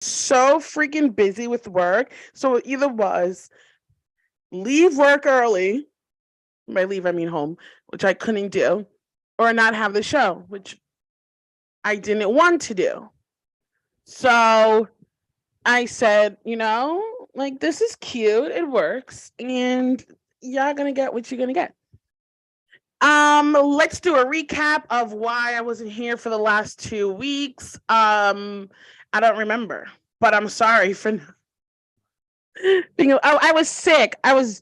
so freaking busy with work. So it either was leave work early, by leave I mean home, which I couldn't do, or not have the show, which I didn't want to do. So I said, like this is cute, it works, and y'all gonna get what you're gonna get. Let's do a recap of why I wasn't here for the last 2 weeks. I don't remember, but I'm sorry for being. Oh, I was sick. Was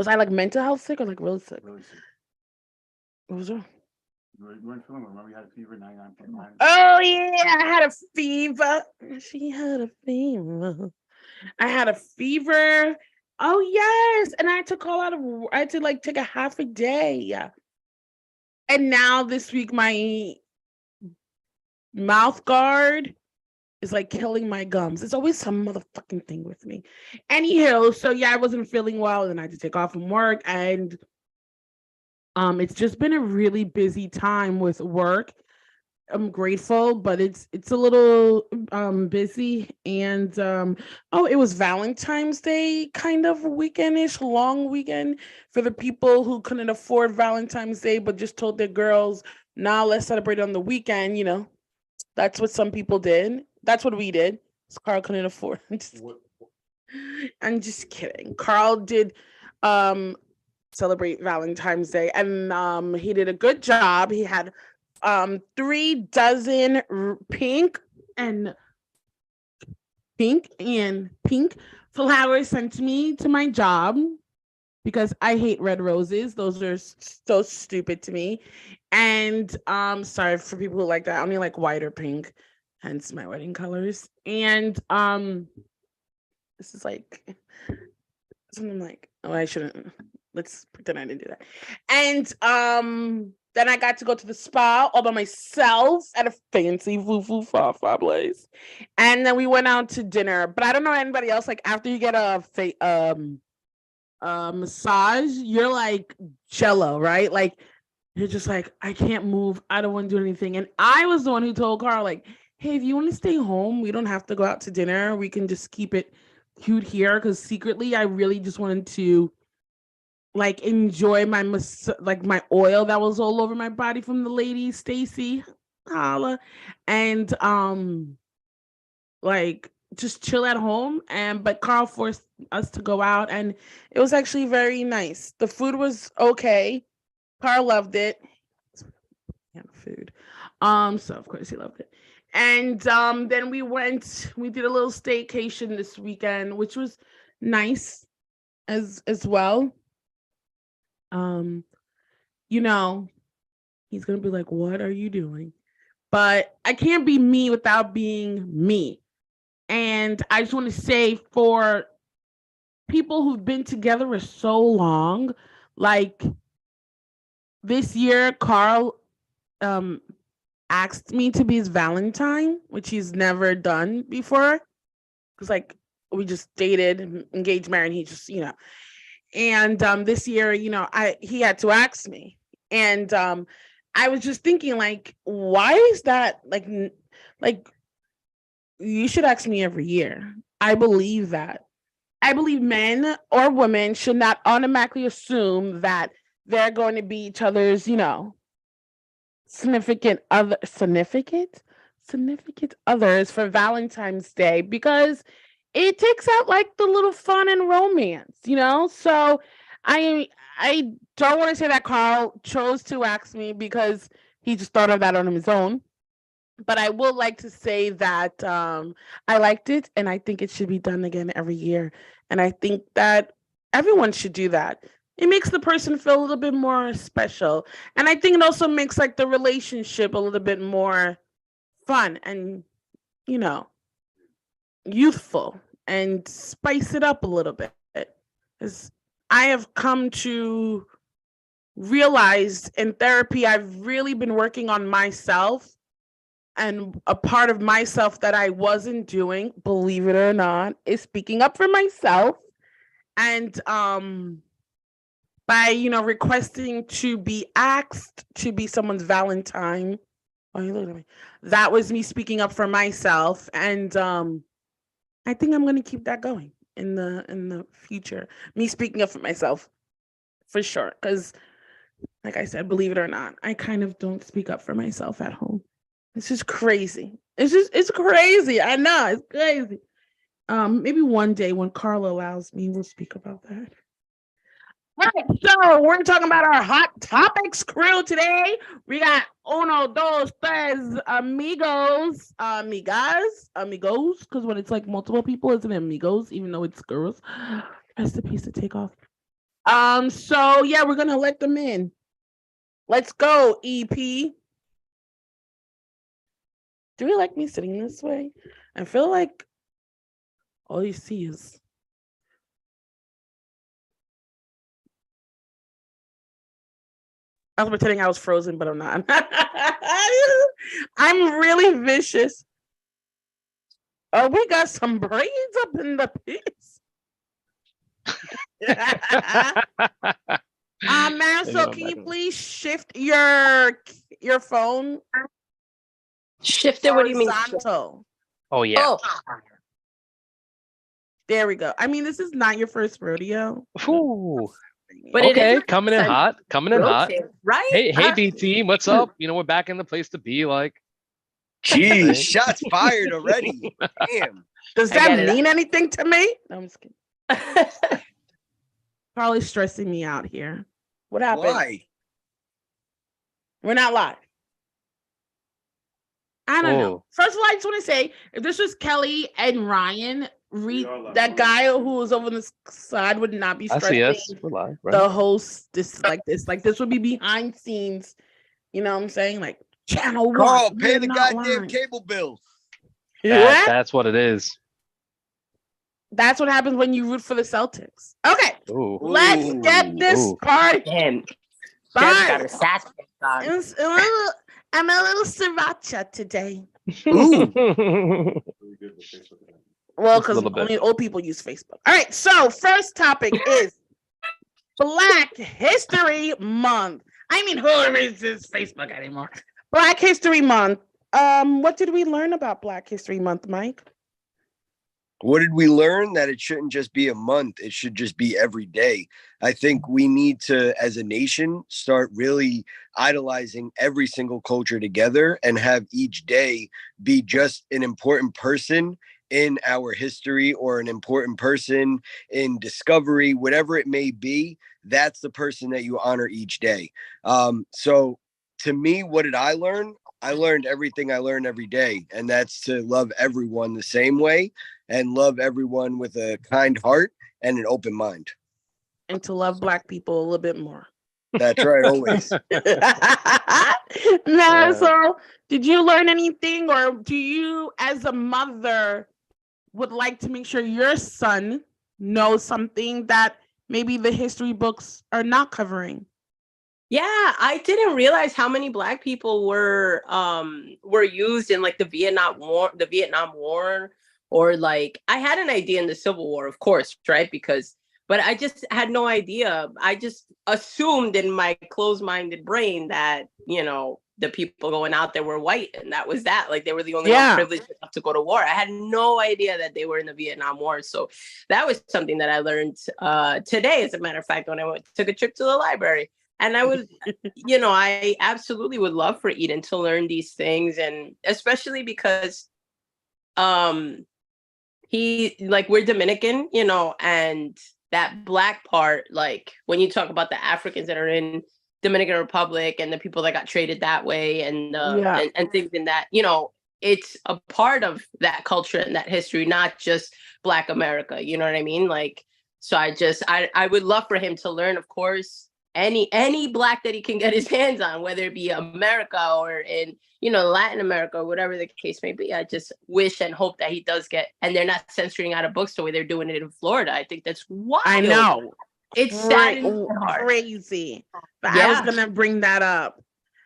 I like mental health sick or like really sick? Really sick. What was it? You weren't feeling well. Remember you had a fever, 99.9. Oh yeah, I had a fever. She had a fever. I had a fever. Oh yes, and I had to call out of. I had to like take a half a day. And now this week, my mouth guard is like killing my gums. It's always some motherfucking thing with me. Anyhow, so yeah, I wasn't feeling well, and I had to take off from work, and it's just been a really busy time with work. I'm grateful, but it's a little busy, and oh, it was Valentine's Day kind of weekendish, long weekend for the people who couldn't afford Valentine's Day but just told their girls, "Nah, let's celebrate on the weekend." That's what some people did. That's what we did. Carl couldn't afford. I'm just kidding. Carl did um celebrate Valentine's Day, and he did a good job. He had 3 dozen and pink flowers sent to me to my job because I hate red roses. Those are so stupid to me. And sorry for people who like that. I only like white or pink, hence my wedding colors. And this is like something like, oh, I shouldn't. Let's pretend I didn't do that. And then I got to go to the spa all by myself at a fancy foo fa place. And then we went out to dinner. But I don't know anybody else. Like after you get a massage, you're like jello, right? Like you're just like, I can't move. I don't want to do anything. And I was the one who told Carl, like, hey, if you want to stay home, we don't have to go out to dinner. We can just keep it cute here. Because secretly, I really just wanted to like enjoy my oil that was all over my body from the lady Stacy, holla, and like just chill at home. And but Carl forced us to go out, and it was actually very nice. The food was okay. Carl loved it. Yeah, food. So of course he loved it. And then we did a little staycation this weekend, which was nice as well. Um, you know, he's gonna be like, "What are you doing?" But I can't be me without being me. And I just want to say for people who've been together for so long, like this year, Carl um asked me to be his Valentine, which he's never done before. Because like we just dated, engaged, married, he just, And this year, he had to ask me. And I was just thinking, like, why is that like you should ask me every year. I believe that. I believe men or women should not automatically assume that they're going to be each other's, significant others for Valentine's Day because it takes out like the little fun and romance. So I don't want to say that Carl chose to ask me because he just thought of that on his own. But I would like to say that I liked it, and I think it should be done again every year. And I think that everyone should do that. It makes the person feel a little bit more special, and I think it also makes like the relationship a little bit more fun and you know youthful, and spice it up a little bit. Because I have come to realize in therapy, I've really been working on myself, and a part of myself that I wasn't doing, believe it or not, is speaking up for myself. And by requesting to be asked to be someone's Valentine Oh, you look at me. That was me speaking up for myself, and I think I'm gonna keep that going in the future. Me speaking up for myself, for sure. Because, like I said, believe it or not, I kind of don't speak up for myself at home. It's just crazy. It's crazy. I know it's crazy. Maybe one day when Carla allows me, we'll speak about that. All right, so we're talking about our hot topics crew today. We got uno, dos, tres, amigos, because when it's like multiple people, it's an amigos, even though it's girls. Recipes to take off. So yeah, we're gonna let them in. Let's go, EP. Do you like me sitting this way? I feel like all you see is I was pretending I was frozen, but I'm not. I'm really vicious. Oh, we got some brains up in the piece. Man, so can you please shift your phone? Shift it? What do you mean? Horizontal. Oh yeah. Oh, There we go. I mean, this is not your first rodeo. Ooh. but it Okay, is coming in hot. Coming in hot. rotate, right? Hey, B team, what's up? You know, we're back in the place to be. Like, Jeez, shots fired already. Damn. Does I get that it. mean anything to me? No, I'm just kidding. Probably stressing me out here. What happened? Why? We're not live. I don't know. Oh. First of all, I just want to say, if this was Kelly and Ryan, are live. that guy who was over on the side would not be I see us. stressing We're live, right? the host. Like this would be behind scenes. You know what I'm saying? Like channel Carl, one. pay we're the not goddamn live. cable bill. What? That's what it is. That's what happens when you root for the Celtics. Okay, Ooh. let's get this Ooh. party Damn. started. Got a sass on. I'm a little sriracha today. Ooh. Really good with Facebook event. Well, Just a because little bit. only old people use Facebook. All right, so first topic is Black History Month. I mean, who uses Facebook anymore? Black History Month. What did we learn about Black History Month, Mike? What did we learn? That it shouldn't just be a month. It should just be every day. I think we need to, as a nation, start really idolizing every single culture together and have each day be just an important person in our history or an important person in discovery, whatever it may be. That's the person that you honor each day. So to me, what did I learn? I learned everything I learn every day, and that's to love everyone the same way and love everyone with a kind heart and an open mind. And to love Black people a little bit more. That's right, always. No, so did you learn anything, or do you, as a mother, would like to make sure your son knows something that maybe the history books are not covering? Yeah, I didn't realize how many Black people were used in like the Vietnam War, or like I had an idea in the Civil War, of course, right? But I just had no idea. I just assumed in my closed-minded brain that, you know, the people going out there were white, and that was that. Like they were the only ones privileged enough to go to war. I had no idea that they were in the Vietnam War. So that was something that I learned today, as a matter of fact, when I took a trip to the library. And I would, you know, I absolutely would love for Eden to learn these things, and especially because we're Dominican, you know, and that Black part, like when you talk about the Africans that are in Dominican Republic and the people that got traded that way and things in that, you know, it's a part of that culture and that history, not just Black America, you know what I mean? Like, so I would love for him to learn, of course, any Black that he can get his hands on, whether it be America or in, you know, Latin America or whatever the case may be. I just wish and hope that he does get, and they're not censoring out of books the way they're doing it in Florida. I think that's wild. I know. It's sad and crazy. But Yeah. I was going to bring that up.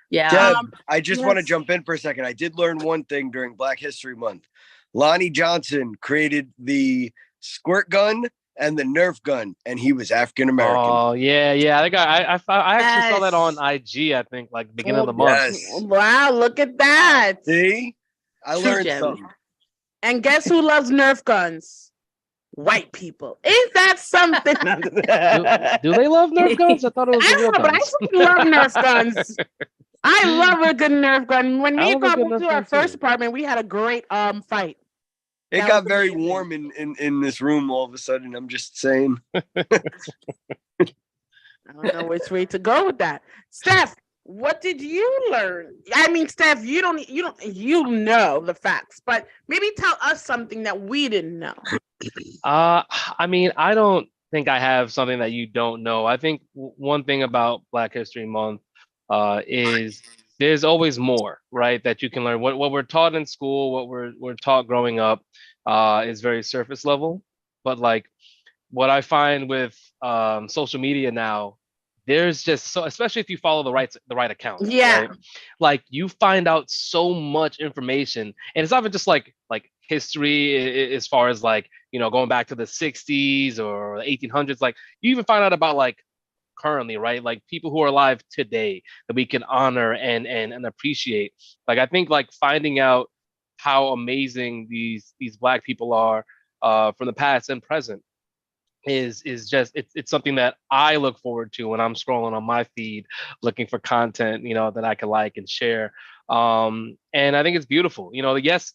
Yeah. Deb, I just want to yes. jump in for a second. I did learn one thing during Black History Month. Lonnie Johnson created the squirt gun and the Nerf gun, and he was African American. Oh yeah. I think I actually saw that on Yes. IG. I think like beginning of the month. Yes. Wow, look at that. See, I True learned gem. something. And guess who loves Nerf guns? White people. Ain't that something? Do they love Nerf guns? I thought it was I the real don't know, but I guns. fucking love Nerf guns. I love a good Nerf gun. When I me and love a Carl good moved Nerf to our gun, first too. apartment, we had a great fight. It That got was very amazing. warm in this room all of a sudden. I'm just saying. I don't know which way to go with that. Steph, what did you learn? I mean, Steph, you know the facts, but maybe tell us something that we didn't know. I mean, I don't think I have something that you don't know. I think one thing about Black History Month is there's always more, right? That you can learn. What we're taught in school, what we're taught growing up, is very surface level. But like what I find with social media now, there's just so, especially if you follow the right accounts, Yeah. right? Like you find out so much information, and it's not even just like history as far as like going back to the 60s or the 1800s. Like you even find out about like currently, right? Like people who are alive today that we can honor and appreciate. Like I think like finding out how amazing these Black people are from the past and present is just it's something that I look forward to when I'm scrolling on my feed looking for content that I can like and share. And I think it's beautiful. Yes,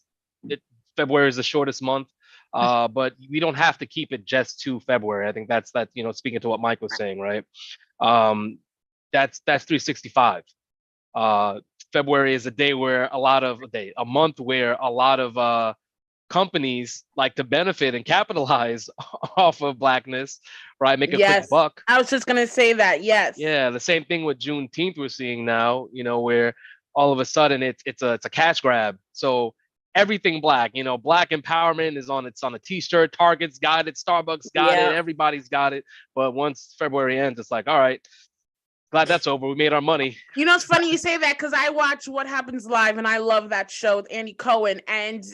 February is the shortest month, but we don't have to keep it just to February. I think that's speaking to what Mike was saying, right? That's 365. February is a month where a lot of companies like to benefit and capitalize off of Blackness, right? Make a quick buck. I was just gonna say that. Yes. Yeah, the same thing with Juneteenth we're seeing now. Where all of a sudden it's a cash grab. So everything Black, Black empowerment is on a T-shirt. Target's got it, Starbucks got it, everybody's got it. But once February ends, it's like, all right, glad that's over. We made our money. It's funny you say that because I watch What Happens Live and I love that show with Andy Cohen, and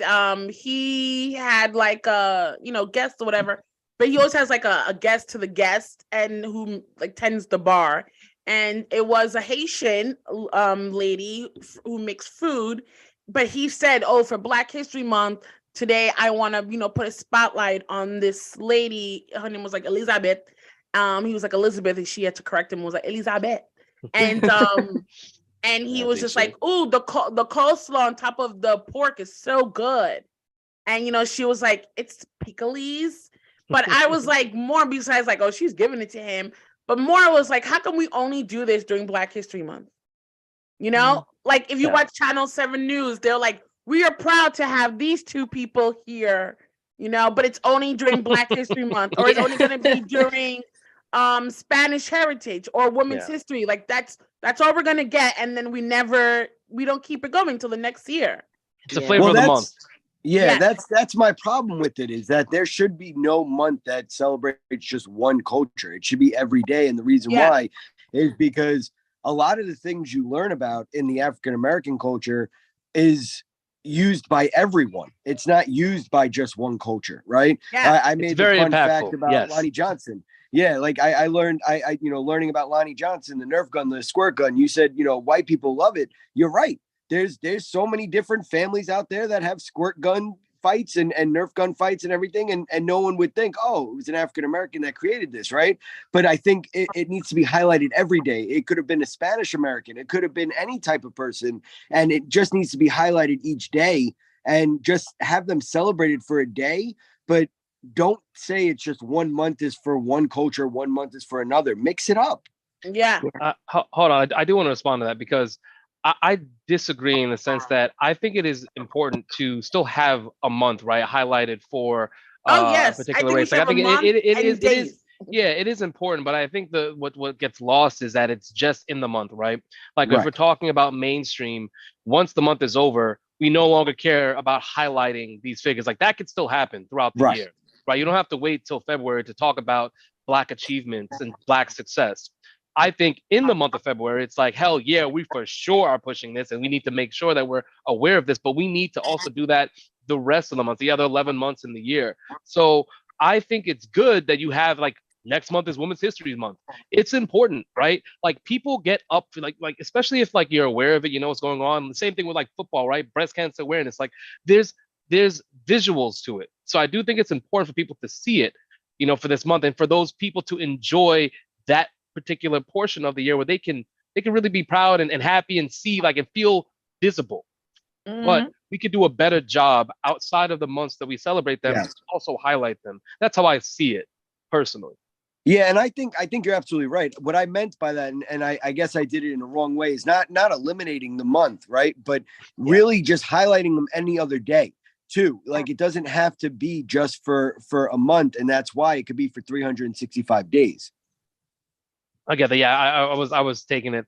he had like a guest or whatever, but he always has like a guest to the guest and who like tends the bar, and it was a Haitian lady who makes food, but he said, oh, for Black History Month today I want to put a spotlight on this lady. Her name was like Elizabeth. He was like Elizabeth, and she had to correct him. Was like Elizabeth, and and he was just like, "Ooh, the coleslaw on top of the pork is so good," and she was like, "It's pickles," but I was like more besides like, "Oh, she's giving it to him," but more was like, "How come we only do this during Black History Month?" Like if you watch Channel 7 News, they're like, "We are proud to have these two people here," but it's only during Black History Month, or it's only going to be during Spanish Heritage or Women's History. Like that's all we're gonna get, and then we don't keep it going till the next year. It's a flavor of the month. Yeah, that's my problem with it, is that there should be no month that celebrates just one culture. It should be every day, and the reason why is because a lot of the things you learn about in the African American culture is used by everyone. It's not used by just one culture, right? Yeah, I made a fun fact about Lonnie Johnson. Yeah, like I learned, learning about Lonnie Johnson, the Nerf gun, the squirt gun. You said, white people love it. You're right. There's so many different families out there that have squirt gun fights and Nerf gun fights and everything. And no one would think, oh, it was an African American that created this, right? But I think it needs to be highlighted every day. It could have been a Spanish American. It could have been any type of person. And it just needs to be highlighted each day and just have them celebrated for a day. But don't say it's just 1 month is for one culture, 1 month is for another. Mix it up. Yeah. Hold on. I do want to respond to that because I disagree in the sense that I think it is important to still have a month, right, highlighted for a particular race. Like, I think it is. Yeah, it is important, but I think what gets lost is that it's just in the month, right? Like if we're talking about mainstream, once the month is over, we no longer care about highlighting these figures. Like that could still happen throughout the year, right? You don't have to wait till February to talk about Black achievements and Black success. I think in the month of February, it's like, hell yeah, we for sure are pushing this and we need to make sure that we're aware of this, but we need to also do that the rest of the month, the other 11 months in the year. So I think it's good that you have like next month is Women's History Month. It's important, right? Like people get up for like especially if like you're aware of it, you know what's going on. The same thing with like football, right? Breast cancer awareness. Like there's visuals to it. So I do think it's important for people to see it, you know, for this month and for those people to enjoy that particular portion of the year where they can really be proud and happy and see like and feel visible. But we could do a better job outside of the months that we celebrate them Yes. to also highlight them. That's how I see it personally. Yeah, and I think you're absolutely right. What I meant by that, and I guess I did it in the wrong way, is not eliminating the month, right? But really just highlighting them any other day too. Like it doesn't have to be just for a month, and that's why it could be for 365 days. I get that. Yeah, I was taking it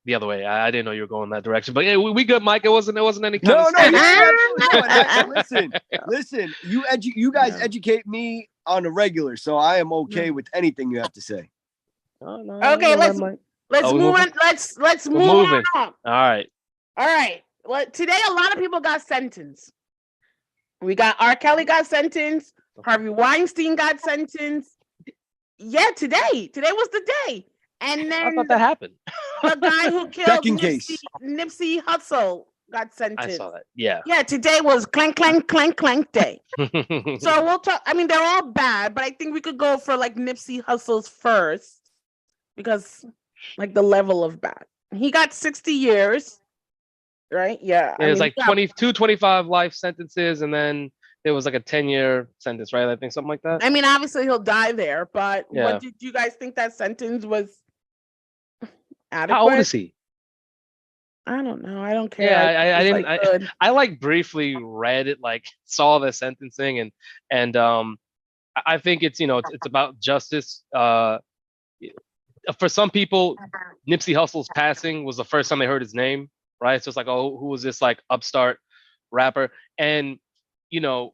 the other way. I didn't know you were going that direction. But yeah, we good, Mike. It wasn't any kind No, of no, absolutely. Listen. You guys educate me on a regular, so I am okay with anything you have to say. Okay, let's move on. Let's move moving. on. All right. Well, today a lot of people got sentenced. We got R. Kelly got sentenced. Harvey Weinstein got sentenced. Yeah, today was the day. And then I thought that happened. The guy who killed case. Nipsey Hussle got sentenced. I saw that. Yeah. Yeah, today was clank, clank, clank, clank day. So we'll talk. I mean, they're all bad, but I think we could go for like Nipsey Hussle's first because like the level of bad. He got 60 years, right? Yeah. It was like 22, 25 life sentences, and then there was like a 10-year sentence, right? I think something like that. I mean, obviously he'll die there, but Yeah. what did you guys think that sentence was adequate? How old is he? I don't know. I don't care. Yeah, I think didn't. it's, like, I like briefly read it, like saw the sentencing, and I think it's it's about justice. For some people, Nipsey Hussle's passing was the first time they heard his name, right? So it's like, oh, who was this like upstart rapper? And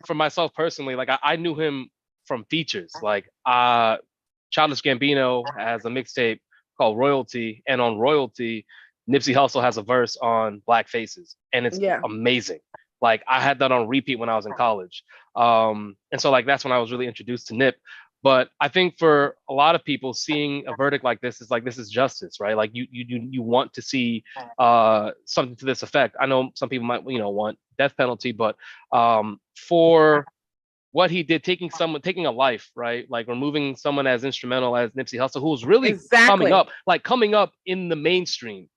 for myself personally, like I knew him from features, like Childish Gambino has a mixtape called Royalty, and on Royalty, Nipsey Hussle has a verse on Black Faces, and it's amazing. Like I had that on repeat when I was in college, and so like that's when I was really introduced to Nip. But I think for a lot of people, seeing a verdict like this is like, this is justice, right? Like you want to see something to this effect. I know some people might want death penalty, but for what he did, taking a life, right? Like removing someone as instrumental as Nipsey Hussle, who was really coming up in the mainstream.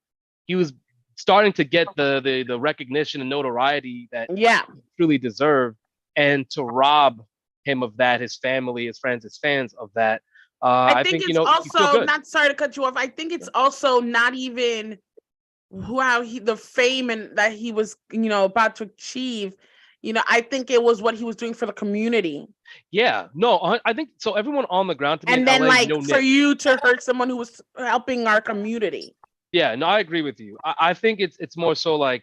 He was starting to get the recognition and notoriety that he truly deserved, and to rob him of that, his family, his friends, his fans of that. I think it's also not, sorry to cut you off. I think it's also not even the fame and that he was about to achieve. I think it was what he was doing for the community. Yeah, no, I think so. Everyone on the ground to be and in then LA, like for you to hurt someone who was helping our community. Yeah, no, I agree with you. I think it's more so like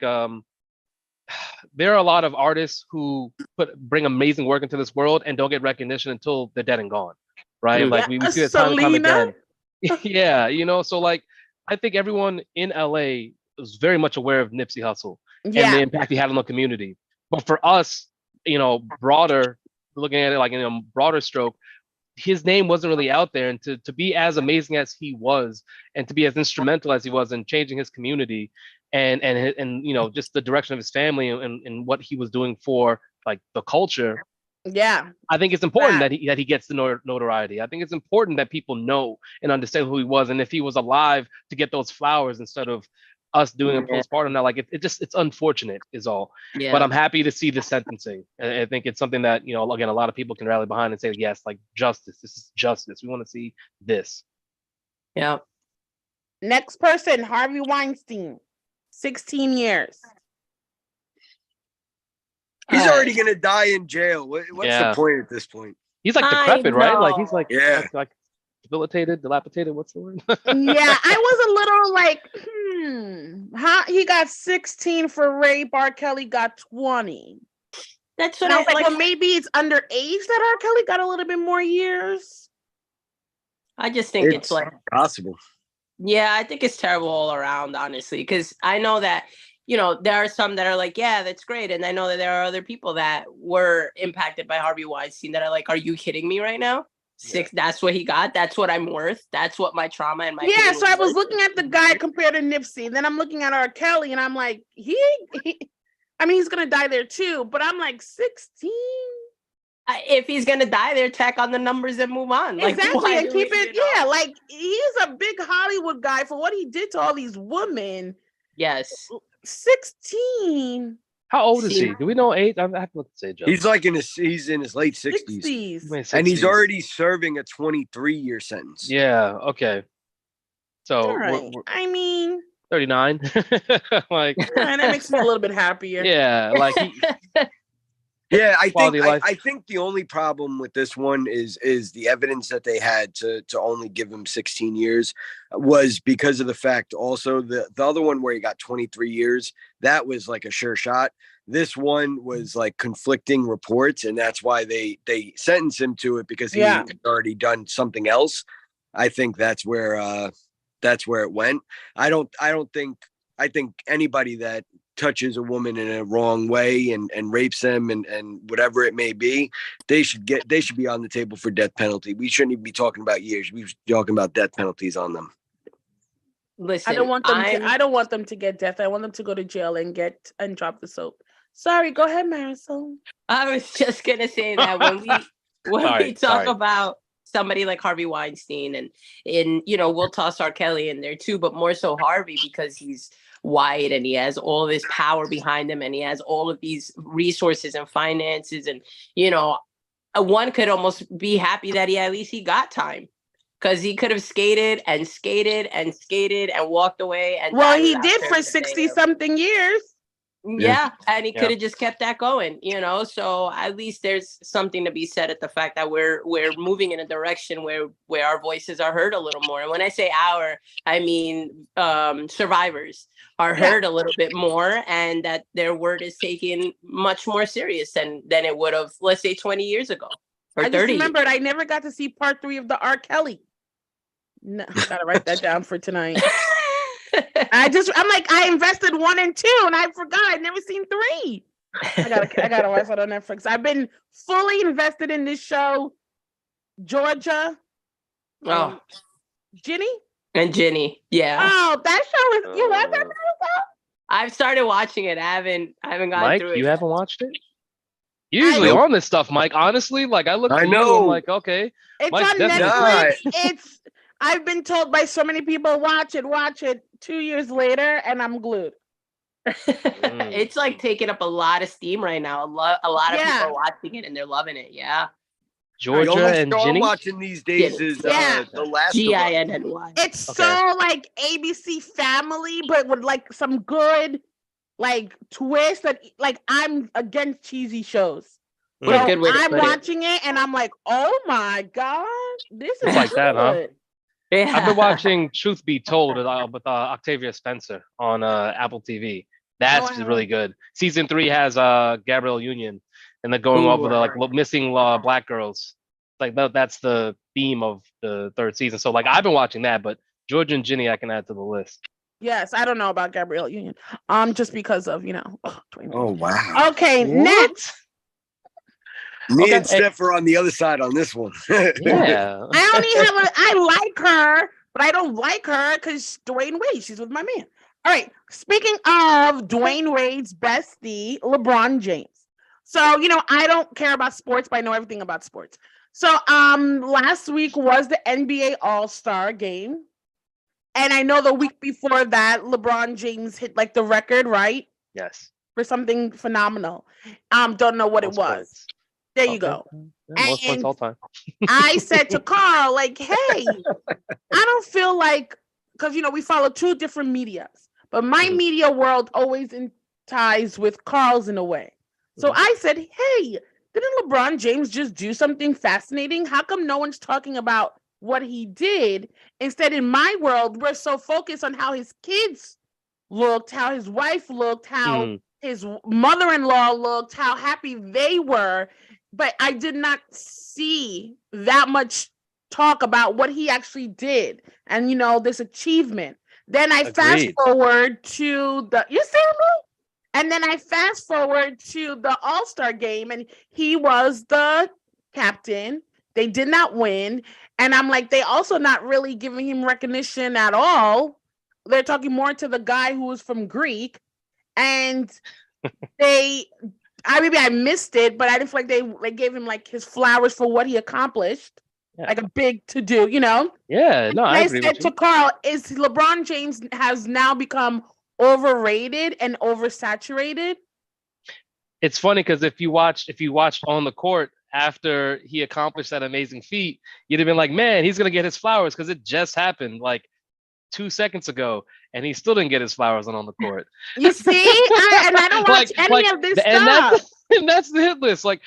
there are a lot of artists who bring amazing work into this world and don't get recognition until they're dead and gone, right? Like we see that time and time again. Yeah, so like I think everyone in LA was very much aware of Nipsey Hussle and the impact he had on the community. But for us, broader, looking at it like in a broader stroke, his name wasn't really out there, and to be as amazing as he was, and to be as instrumental as he was in changing his community, and just the direction of his family and what he was doing for like the culture. Yeah, I think it's important that he gets the notoriety. I think it's important that people know and understand who he was, and if he was alive, to get those flowers instead of us doing a postpartum now. Like it's unfortunate is all. Yeah. But I'm happy to see the sentencing. And I think it's something that, again, a lot of people can rally behind and say, yes, like justice. This is justice. We want to see this. Yeah. Next person, Harvey Weinstein, 16 years. He's already gonna die in jail. What's the point at this point? He's like decrepit, right? Like he's like like dilapidated. What's the word? Yeah, I was a little like, how he got 16 for rape, R. Kelly got 20. That's what I was like, well, maybe it's underage that R. Kelly got a little bit more years. I just think it's like possible. Yeah, I think it's terrible all around, honestly, because I know that you know, there are some that are like, yeah, that's great. And I know that there are other people that were impacted by Harvey Weinstein that are like, are you kidding me right now? That's what he got. That's what I'm worth. That's what my trauma and my Yeah, pain so I was worth. looking at the guy compared to Nipsey. Then I'm looking at R. Kelly and I'm like, I mean, he's gonna die there too, but I'm like 16. If he's gonna die there, tack on the numbers and move on. Like, Exactly, why and do keep we, it, you know? yeah, like he's a big Hollywood guy for what he did to all these women. Yes. 16. How old is See- he? Do we know age? I have to look at his age. up. He's in his late 60s. 60s. My And he's 60s. already serving a 23-year sentence. Yeah. Okay. So All right. we're I mean, 39. Like, that makes me a little bit happier. yeah, like he, Yeah, Quality of life. I think the only problem with this one is the evidence that they had to only give him 16 years was because of the fact also the other one where he got 23 years, that was like a sure shot. This one was like conflicting reports, and that's why they sentenced him to it because he Yeah. had already done something else. I think that's where it went. I think anybody that touches a woman in a wrong way and rapes them and whatever it may be, they should be on the table for death penalty. We shouldn't even be talking about years. We should be talking about death penalties on them. Listen, I don't want them to get death. I want them to go to jail and drop the soap. Sorry, go ahead, Marisol. I was just gonna say that when we talk about somebody like Harvey Weinstein and you know, we'll toss R. Kelly in there too, but more so Harvey because he's white and he has all this power behind him and he has all of these resources and finances, and you know, one could almost be happy that at least he got time, because he could have skated and walked away. And Well, died he without did for serving a day 60 of- something years. Yeah, and he Yeah. could have just kept that going, you know. So at least there's something to be said at the fact that we're moving in a direction where our voices are heard a little more. And when I say our, I mean survivors are heard a little bit more, and that their word is taken much more serious than it would have, let's say, 20 years ago or I just 30. remembered I never got to see part 3 of the R. Kelly. No, I gotta write that down for tonight. I'm like, I invested 1 and 2 and I forgot I'd never seen 3. I gotta watch it on Netflix. I've been fully invested in this show. Georgia. Oh, Ginny? and Ginny, yeah. Oh, that show is, you love that show? I've started watching it. I haven't gone Mike, through it. you haven't watched it? You're usually on this stuff, Mike. Honestly, like I look I at you, know. I'm like, okay. It's Mike's on definitely- Netflix. I've been told by so many people, watch it 2 years later, and I'm glued. It's like taking up a lot of steam right now. A lot of people Yeah. are watching it and they're loving it. Yeah. The Georgia only and show I'm Ginny. watching these days Ginny. is Yeah. The Last of Us. Ginny. It's Okay. so like ABC Family, but with like some good like twist that like I'm against cheesy shows. What a So good way to I'm put it. watching it and I'm like, oh my god, this is It's like that, huh? good. Yeah. I've been watching Truth Be Told with Octavia Spencer on Apple TV. That's I really good. Season 3 has Gabrielle Union, and they're going over the like missing black girls. Like that's the theme of the 3rd season. So like I've been watching that, but Georgia and Ginny I can add to the list. Yes, I don't know about Gabrielle Union. Just because of, you know, Dwayne Wade. Oh wow. Okay, What? next. Me Okay. and Steph are on the other side on this one. Yeah. I like her, but I don't like her because Dwayne Wade, she's with my man. All right. Speaking of Dwayne Wade's bestie, LeBron James. So, you know, I don't care about sports, but I know everything about sports. So last week was the NBA All-Star game. And I know the week before that, LeBron James hit like the record, right? Yes. For something phenomenal. Don't know what it was. There you go. Yeah, most points And all time. I said to Carl, like, hey, I don't feel like, because, you know, we follow 2 different medias, but my media world always in ties with Carl's in a way. So I said, hey, didn't LeBron James just do something fascinating? How come no one's talking about what he did? Instead, in my world, we're so focused on how his kids looked, how his wife looked, how his mother-in-law looked, how happy they were. But I did not see that much talk about what he actually did and, you know, this achievement. Then I fast Agreed. forward to the you see me? And then I fast forward to the All-Star game, and he was the captain. They did not win. And I'm like, they also not really giving him recognition at all. They're talking more to the guy who was from Greek. And maybe I missed it, but I didn't feel like they gave him like his flowers for what he accomplished. Yeah. Like a big to do, you know? Yeah, no, I And I agree said with to you. Carl, is LeBron James has now become overrated and oversaturated? It's funny because if you watched on the court after he accomplished that amazing feat, you'd have been like, man, he's gonna get his flowers because it just happened like 2 seconds ago, and he still didn't get his flowers on the court. You see, I don't watch any of this and stuff. that's the hit list. Like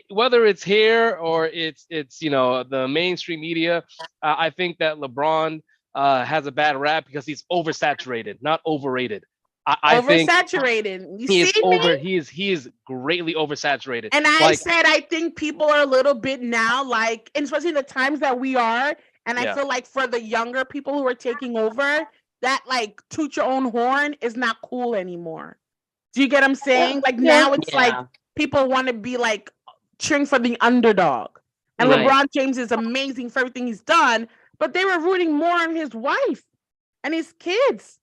whether it's here or it's the mainstream media, I think that LeBron has a bad rap because he's oversaturated, not overrated. I think Oversaturated. You he is see over. me? He is greatly oversaturated. And I Like, said, I think people are a little bit now, like, and especially the times that we are. And I Yeah. feel like for the younger people who are taking over, that like toot your own horn is not cool anymore. Do you get what I'm saying? Like now it's like people want to be like cheering for the underdog. And Right. LeBron James is amazing for everything he's done, but they were rooting more on his wife and his kids.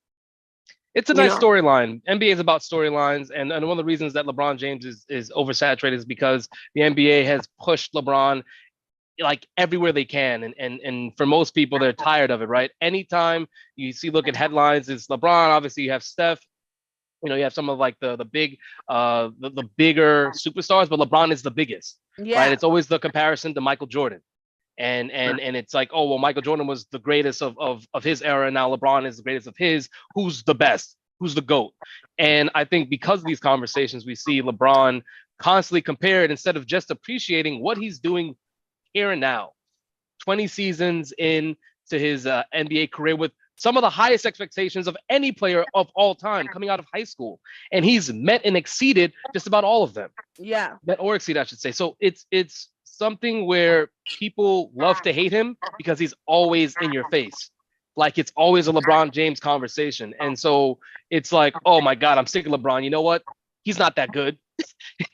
it's a nice storyline. NBA is about storylines, and one of the reasons that LeBron James is oversaturated is because the NBA has pushed LeBron like everywhere they can, and for most people they're tired of it, right? Anytime look at headlines, it's LeBron. Obviously, you have Steph. You have some of like the big the bigger superstars, but LeBron is the biggest, right? It's always the comparison to Michael Jordan. And it's like, oh well, Michael Jordan was the greatest of his era, and now LeBron is the greatest of his. Who's the best? Who's the GOAT? And I think because of these conversations, we see LeBron constantly compared instead of just appreciating what he's doing here and now. 20 seasons into his NBA career with some of the highest expectations of any player of all time coming out of high school, and he's met and exceeded just about all of them. Yeah, Met or exceed, I should say. So it's something where people love to hate him because he's always in your face. Like it's always a LeBron James conversation. And so it's like, oh my God, I'm sick of LeBron. You know what? He's not that good.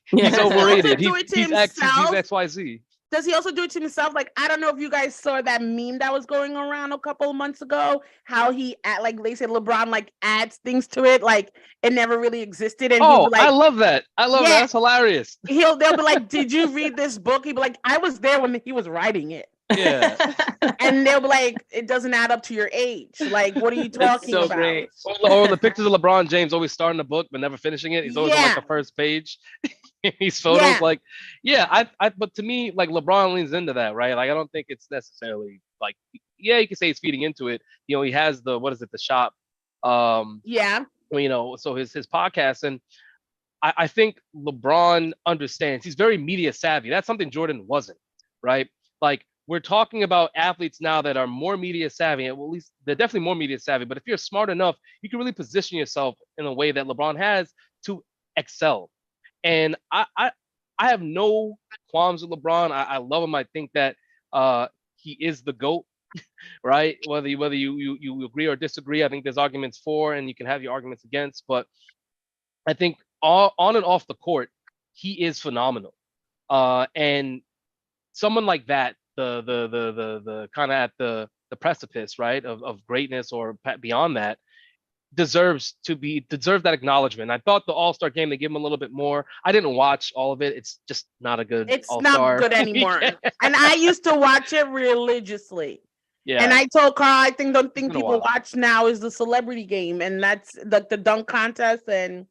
He's overrated. He's XYZ. Does he also do it to himself? Like, I don't know if you guys saw that meme that was going around a couple of months ago, how he like they said LeBron like adds things to it, like it never really existed. And I love that. I love that. That's hilarious. They'll be like, did you read this book? He'll be like, I was there when he was writing it. Yeah. And they'll be like, it doesn't add up to your age. Like, what are you talking about? Great. Or the pictures of LeBron James always starting the book but never finishing it. He's always on like the first page. These photos, but to me, like LeBron leans into that, right? Like I don't think it's necessarily like, you can say he's feeding into it. He has the the shop. So his podcast, and I think LeBron understands. He's very media savvy. That's something Jordan wasn't, right? Like we're talking about athletes now that are more media savvy. Well, at least they're definitely more media savvy. But if you're smart enough, you can really position yourself in a way that LeBron has to excel. And I have no qualms with LeBron. I love him. I think that he is the GOAT, right? Whether you agree or disagree, I think there's arguments for, and you can have your arguments against. But I think on and off the court, he is phenomenal. And someone like that, the kind of at the precipice, right, of greatness or beyond that, deserves that acknowledgement. I thought the All-Star game, they give him a little bit more. I didn't watch all of it. It's just not a good It's All-Star. not good anymore. And I used to watch it religiously. Yeah. And I told Carl, I don't think people watch now is the celebrity game, and that's the dunk contest. And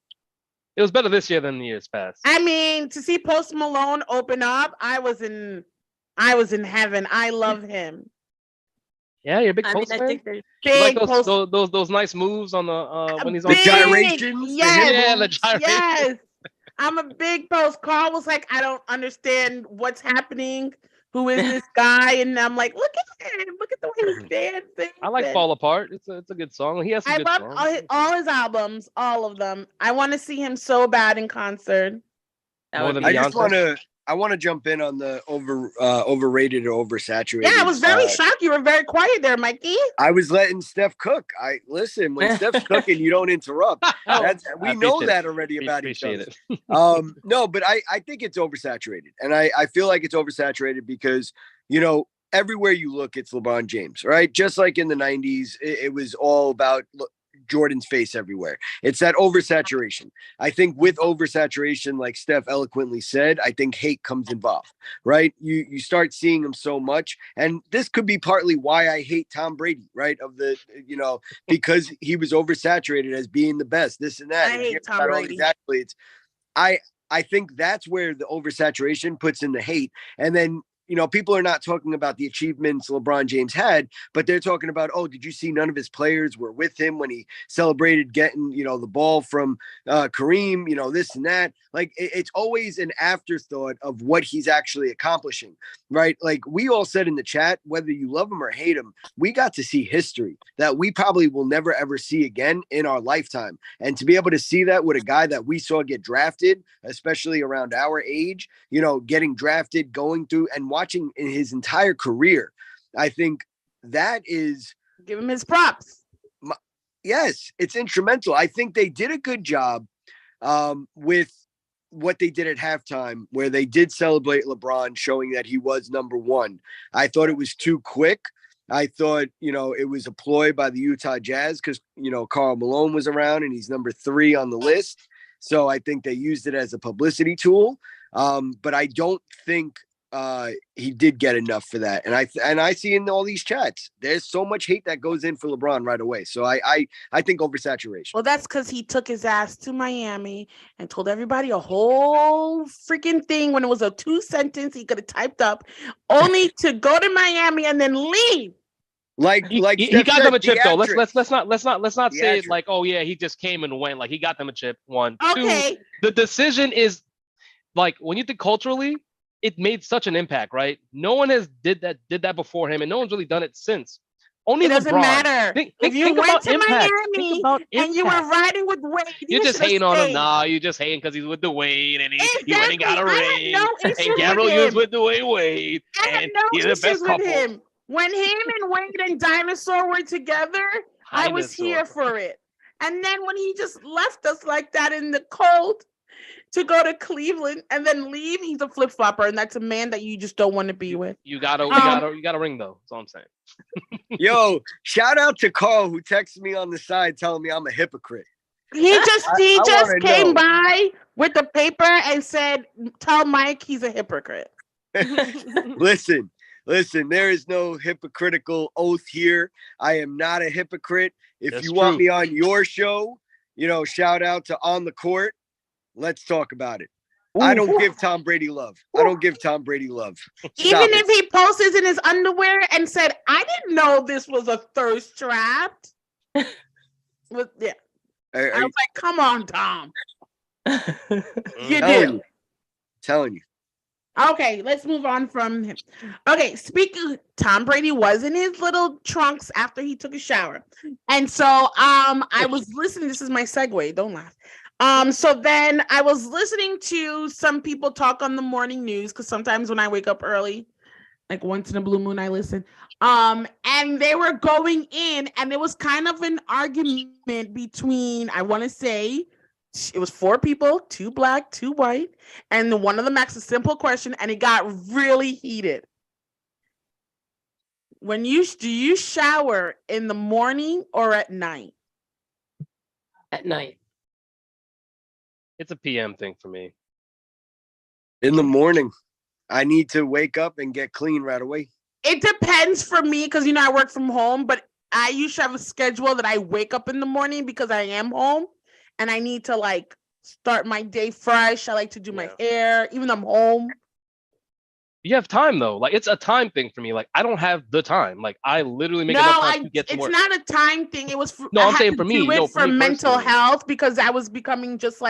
it was better this year than the years past. I mean, to see Post Malone open up, I was in heaven. I love him. Yeah, you're a big Post fan? I think big like those nice moves on the when he's on the gyrations. Yes, the gyrations. Yes. I'm a big Post. Carl was like, I don't understand what's happening. Who is this guy? And I'm like, look at him. Look at the way he's dancing. I like Fall Apart. It's a good song. He has some good songs. I love all his albums, all of them. I want to see him so bad in concert. I just want to I want to jump in on the overrated or oversaturated. Yeah, I was very shocked. You were very quiet there, Mikey. I was letting Steph cook. I listen when Steph's cooking, you don't interrupt. We know that already about each other. No, but I think it's oversaturated, and I feel like it's oversaturated because everywhere you look, it's LeBron James, right? Just like in the 90s, it was all about Jordan's face everywhere. It's that oversaturation. I think with oversaturation, like Steph eloquently said, I think hate comes involved, right? You start seeing him so much. And this could be partly why I hate Tom Brady, right? Because he was oversaturated as being the best, this and that. I hate Tom Brady. Exactly. I think that's where the oversaturation puts in the hate. And then people are not talking about the achievements LeBron James had, but they're talking about, oh, did you see none of his players were with him when he celebrated getting, the ball from Kareem, this and that. Like it's always an afterthought of what he's actually accomplishing, right? Like we all said in the chat, whether you love him or hate him, we got to see history that we probably will never, ever see again in our lifetime. And to be able to see that with a guy that we saw get drafted, especially around our age, getting drafted, going through and watching in his entire career, I think that is... Give him his props. Yes, it's instrumental. I think they did a good job with what they did at halftime, where they did celebrate LeBron, showing that he was number one. I thought it was too quick. I thought, it was a ploy by the Utah Jazz because, Karl Malone was around and he's number 3 on the list. So I think they used it as a publicity tool. But I don't think he did get enough for that. And I see in all these chats, there's so much hate that goes in for LeBron right away. So I think oversaturation. Well, that's because he took his ass to Miami and told everybody a whole freaking thing when it was a 2-sentence he could have typed up, only to go to Miami and then leave. Like he got them a chip though. Let's not say it like, oh yeah, he just came and went. Like he got them a chip. 1, 2. Okay. The decision is like when you think culturally, it made such an impact, right? No one has did that before him, and no one's really done it since. Only it doesn't LeBron. matter. If you went to Miami and you were riding with Wade, you're just hating on him. Nah, you're just hating because he's with the Wade and he went and got a ring. And Gabriel Union's with the Wade. And he's the best couple. Him. When him and Wade and Dinosaur were together, I was here for it. And then when he just left us like that in the cold to go to Cleveland and then leave, he's a flip-flopper, and that's a man that you just don't want to be with. You got a ring though. That's all I'm saying. Yo, shout out to Carl who texted me on the side telling me I'm a hypocrite. He just came by with the paper and said, "Tell Mike he's a hypocrite." Listen, there is no hypocritical oath here. I am not a hypocrite. If you want me on your show, shout out to On the Court. Let's talk about it. I don't give Tom Brady love. Even if he posted in his underwear and said, "I didn't know this was a thirst trap." I was like, "Come on, Tom." You do. Telling you. Okay, let's move on from him. Okay, speaking, Tom Brady was in his little trunks after he took a shower. And so I was listening. This is my segue. Don't laugh. So then I was listening to some people talk on the morning news, because sometimes when I wake up early, like once in a blue moon, I listen. And they were going in, and it was kind of an argument between, I want to say, it was 4 people, 2 black, 2 white, and one of them asked a simple question, and it got really heated. Do you shower in the morning or at night? At night. It's a PM thing for me. In the morning. I need to wake up and get clean right away. It depends for me because, I work from home, but I usually have a schedule that I wake up in the morning because I am home and I need to start my day fresh. I like to do my hair, even though I'm home. You have time though. It's a time thing for me. I don't have the time. I literally make enough time to get to work. It's not a time thing. It was I'm saying for me. For mental health, because I was becoming just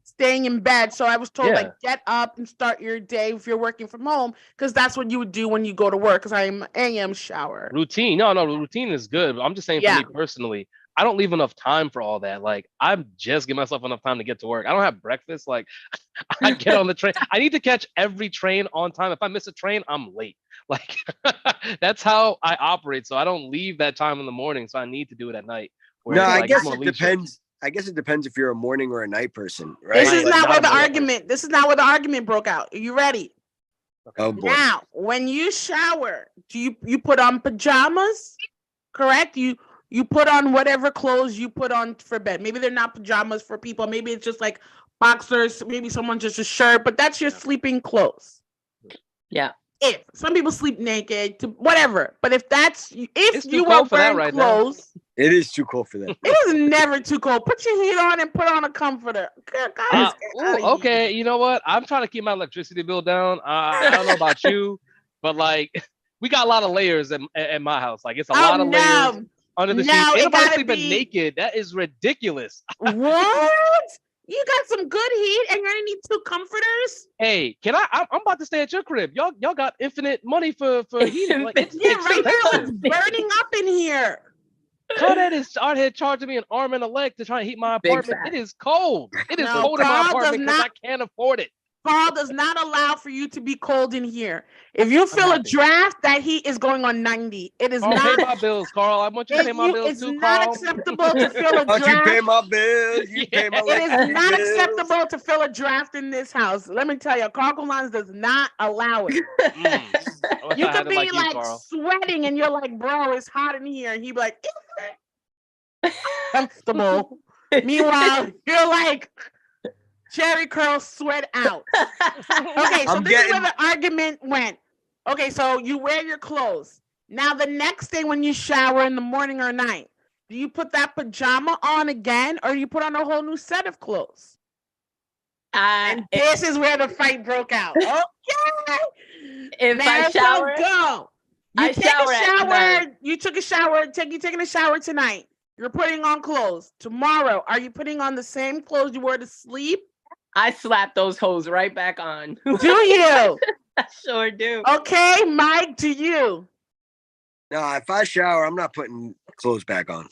staying in bed. So I was told get up and start your day if you're working from home, because that's what you would do when you go to work, because I am AM shower. Routine. No, routine is good. But I'm just saying for me personally, I don't leave enough time for all that. Like I'm just giving myself enough time to get to work. I don't have breakfast. Like I get on the train. I need to catch every train on time. If I miss a train, I'm late. Like that's how I operate. So I don't leave that time in the morning. So I need to do it at night. No, it's I like guess more it leisure. depends. I guess it depends if you're a morning or a night person, right? This is Like, not not where a the morning argument. This is not where the argument broke out. Are you ready? Oh boy. Now, when you shower, do you put on pajamas? Correct? You put on whatever clothes you put on for bed. Maybe they're not pajamas for people. Maybe it's just like boxers. Maybe someone just a shirt, but that's your sleeping clothes. Yeah. If some people sleep naked, to whatever. But if It's too you cold are for that wearing right now. clothes, It is too cold for that. it is never too cold. Put your heat on and put on a comforter. Guys, get outta here. Okay, you know what? I'm trying to keep my electricity bill down. I don't know about you, but like we got a lot of layers in my house. Like it's a lot of layers under the sheets. No, Ain't it nobody gotta sleeping be- naked. That is ridiculous. What? You got some good heat and you're gonna need 2 comforters? Hey, can I'm about to stay at your crib. Y'all got infinite money for heating. Like it's Yeah, right now it's expensive. burning up in here. Claudette is out here charging me an arm and a leg to try and heat my Big apartment. fact. It is cold. It is No, cold in my Carl does apartment because I not- can't afford it. Carl does not allow for you to be cold in here. If you feel a happy. draft, that heat is going on 90. It is Carl, not. pay my bills, Carl. I want you to pay my bills It's too, not Carl. acceptable to feel a Don't you pay draft. my bills? You pay my It electricity is not bills. acceptable to feel a draft in this house. Let me tell you, Carl Collins does not allow it. I wish You I had could it be like you, like Carl. sweating, and you're like, "Bro, it's hot in here," and he'd be like, "Comfortable." Meanwhile, you're like, "Cherry curl, sweat out." Okay, so I'm this is getting- where the argument went. Okay, so you wear your clothes. Now the next day when you shower in the morning or night, do you put that pajama on again, or you put on a whole new set of clothes? And this is where the fight broke out. Okay. If I Marathon, shower, go. You I take shower a at shower. night. You took a shower. You taking a shower tonight. You're putting on clothes. Tomorrow, are you putting on the same clothes you wore to sleep? I slap those hoes right back on. Do you? I sure do. Okay, Mike, do you? No, if I shower, I'm not putting clothes back on.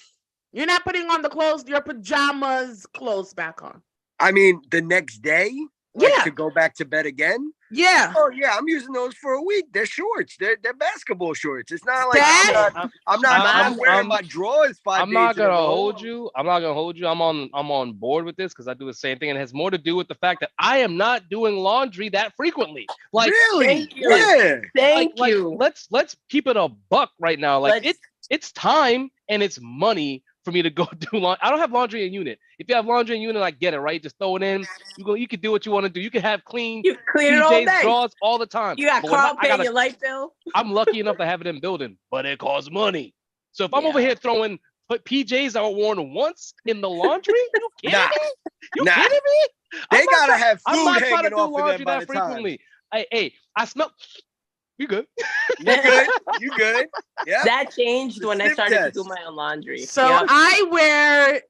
You're not putting on the clothes, your pajamas clothes back on. I mean, the next day, Yeah. to go back to bed again. Yeah. Oh yeah, I'm using those for a week. They're shorts. They're basketball shorts. It's not like Dad? I'm not wearing I'm- my drawers 5 I'm days not in a gonna row. hold you. I'm not gonna hold you. I'm on board with this because I do the same thing, and it has more to do with the fact that I am not doing laundry that frequently. Like, Really? Thank you. Yeah. Thank like, you. let's keep it a buck right now. Like Let's- it's time and it's money for me to go do laundry. I don't have laundry in unit. If you have laundry in unit, I get it, right? Just throw it in. You can do what you want to do. You can have clean You clean it all PJs, day. drawers all the time. You got But when Carl I paying gotta- your light bill. I'm lucky enough to have it in building, but it costs money. So if I'm over Yeah. here throwing PJs that were worn once in the laundry, you kidding Nah. me? You Nah. kidding me? They I'm not gotta try- have I'm food not trying to hanging do off of them laundry by that the time. frequently. Hey, I smell. You good? You good? You good? Yeah. That changed The when I sniff started to test. do my own laundry. So Yep. I wear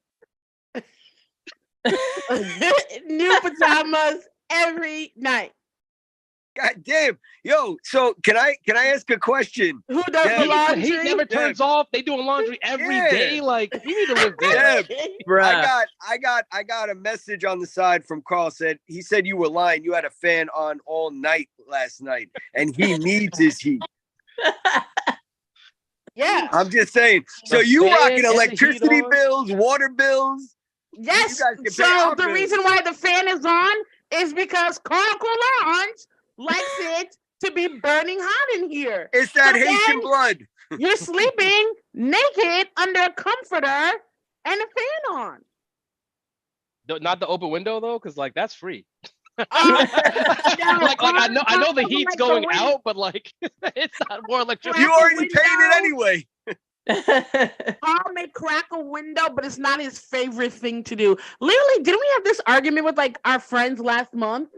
new pajamas every night. God damn. Yo, so can I ask a question? Who does Yeah, the the The heat laundry? never turns off. They doing laundry every Yeah. day. Like we need to live there. Yeah. Bruh. I got a message on the side from Carl. He said you were lying. You had a fan on all night last night, and he needs his heat. Yeah. I'm just saying. So The you fan rocking and the heat electricity on? bills, water bills? Yes. You guys can pay So our the bills. reason why the fan is on is because Carl Collins likes it to be burning hot in here. It's that So Haitian then- blood. You're sleeping naked under a comforter and a fan on. Not the open window though, because like that's free. No, like I know the Carl heat's like the going wind. out, but like it's not more electricity. You Crack the already paid it window. anyway. Carl may crack a window, but it's not his favorite thing to do. Literally, didn't we have this argument with like our friends last month?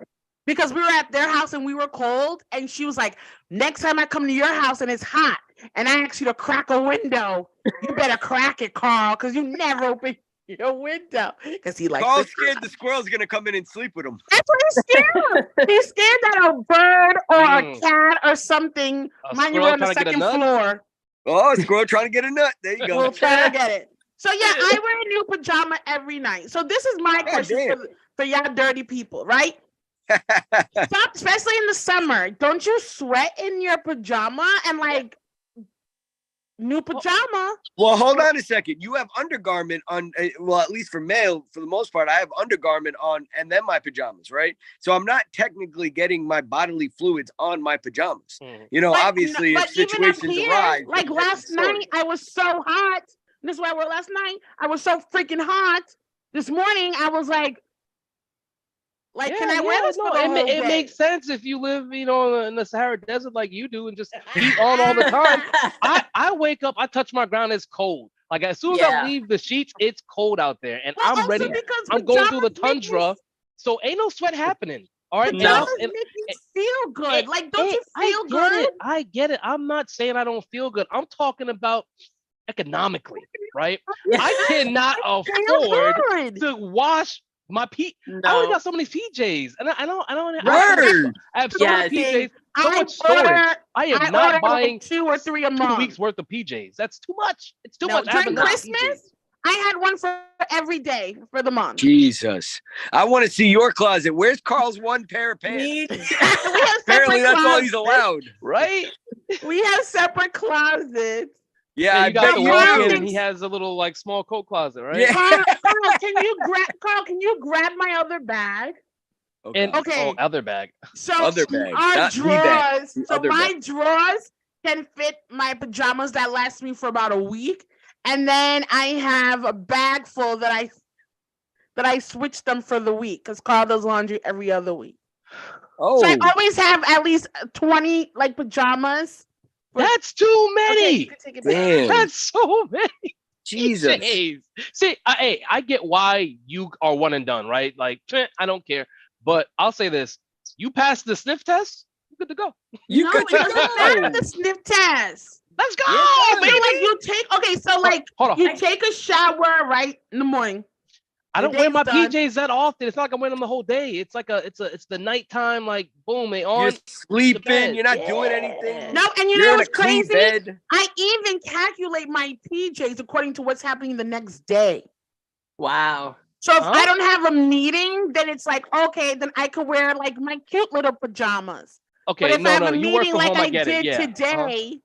Because we were at their house and we were cold, and she was like, "Next time I come to your house and it's hot, and I ask you to crack a window, you better crack it, Carl, because you never open your window." Because he likes Carl's it. scared the squirrel's gonna come in and sleep with him. That's what he's scared. He's scared that a bird or a Mm. cat or something. A Mind you, squirrel we're on the trying to get a second nut? floor. Oh, squirrel trying to get a nut. There you go. We'll try to get it. So yeah, I wear a new pajama every night. So this is my question damn. for y'all dirty people, right? Stop, especially in the summer. Don't you sweat in your pajama and like new pajama? Well, hold on a second. You have undergarment on. Well, at least for male, for the most part, I have undergarment on, and then my pajamas, right? So I'm not technically getting my bodily fluids on my pajamas. You know, obviously, if situations arise, like last night, I was so hot. This is why I wore last night. I was so freaking hot. This morning, I was like, can I wear this for the whole day? It makes sense if you live, you know, in the Sahara Desert like you do and just heat on all the time. I wake up, I touch my ground, it's cold. Like as soon as I leave the sheets, it's cold out there, and I'm ready. I'm going through the tundra, so ain't no sweat happening. All right, pajamas make you feel good. Like, don't you feel good? I get it. I'm not saying I don't feel good. I'm talking about economically, right? I cannot afford to wash my I only got so many PJs, and I don't I have so many PJs, so much storage. I am not buying 2 or 3 a month. 2 weeks worth of PJs. That's too much. It's too much. During Christmas, I had one for every day for the month. Jesus, I want to see your closet. Where's Carl's one pair of pants? Apparently, that's all he's allowed, right? We have separate closets. Yeah, you got the walk-in, and he has a little like small coat closet, right? Yeah. Carl, can you grab my other bag? Okay. Other bag. So other bag, our drawers. So my drawers can fit my pajamas that last me for about a week, and then I have a bag full that I switch them for the week because Carl does laundry every other week. Oh, so I always have at least 20 like pajamas. That's too many. Okay, damn. That's so many. Jesus. See, I get why you are one and done, right? Like, I don't care. But I'll say this: you pass the sniff test, you're good to go. You could pass the sniff test. Let's go, baby. Like you take you take a shower right in the morning. I don't wear my PJs that often. It's not like I'm wearing them the whole day. It's the nighttime, like boom, they on. You're sleeping. You're not doing anything. No, and you You're know in what's a clean crazy? bed. I even calculate my PJs according to what's happening the next day. Wow. So if I don't have a meeting, then it's like, okay, then I could wear like my cute little pajamas. Okay, but if I have a you work meeting from like home, I I get did it. today,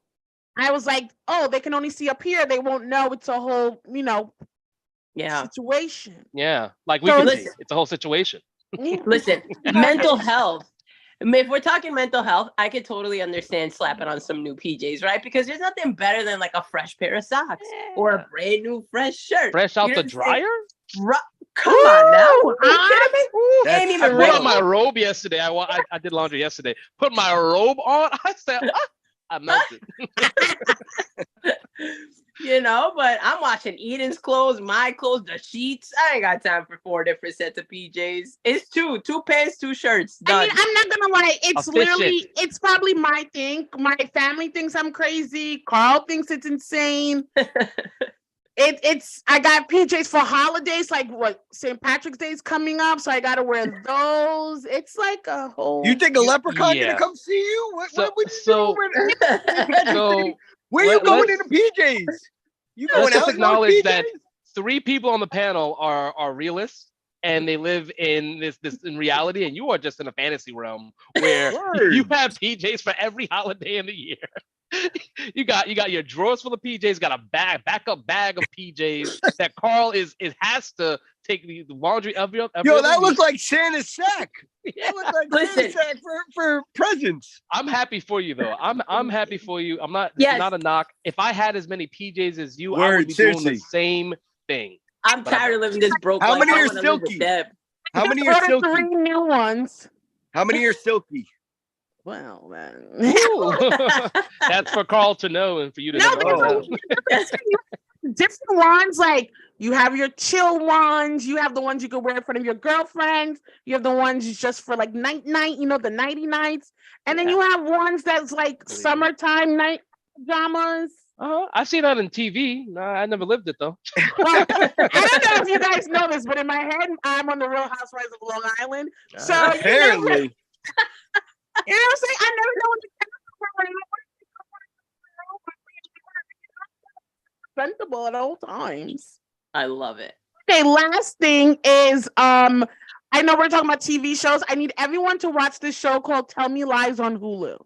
I was like, oh, they can only see up here. They won't know it's a whole, situation. Yeah, like we can see. It's a whole situation. Listen, mental health. If we're talking mental health, I could totally understand slapping on some new PJs, right? Because there's nothing better than like a fresh pair of socks or a brand new fresh shirt. Fresh out the dryer? Come on now. Are you kidding me? Ain't even I put on my robe yesterday. I did laundry yesterday. Put my robe on. I said, I melted. But I'm watching Eden's clothes, my clothes, the sheets. I ain't got time for 4 different sets of PJs. It's 2 pants, 2 shirts. Done. I mean, I'm not gonna lie. It's probably my thing. My family thinks I'm crazy. Carl thinks it's insane. I got PJs for holidays, like what St. Patrick's Day is coming up, so I gotta wear those. It's like a whole. You think a leprechaun gonna come see you? What would you do? Where you going in the PJs? You going let's out just acknowledge PJs? that 3 people on the panel are realists and they live in this in reality, and you are just in a fantasy realm where you have PJs for every holiday in the year. You got your drawers full of PJs, got a backup bag of PJs that Carl has to take the laundry every Yo, other that week. looks like Santa's sack. That looks like Santa's sack for presents. I'm happy for you though. I'm happy for you. I'm not not a knock. If I had as many PJs as you, I would be doing the same thing. I'm tired of living this broke life. How many are silky? How many are silky? 3 new ones. How many are silky? Well, man. That's for Carl to know and for you to know. Different ones, like you have your chill ones, you have the ones you could wear in front of your girlfriend, you have the ones just for like night, the nighty nights, and then you have ones that's like summertime night pajamas. I've seen that on TV. No, I never lived it though. Well, I don't know if you guys know this, but in my head, I'm on the Real Housewives of Long Island. So apparently. You know what I'm saying? I never know when presentable at all times. I love it. Okay, last thing is I know we're talking about TV shows. I need everyone to watch this show called Tell Me Lies on Hulu.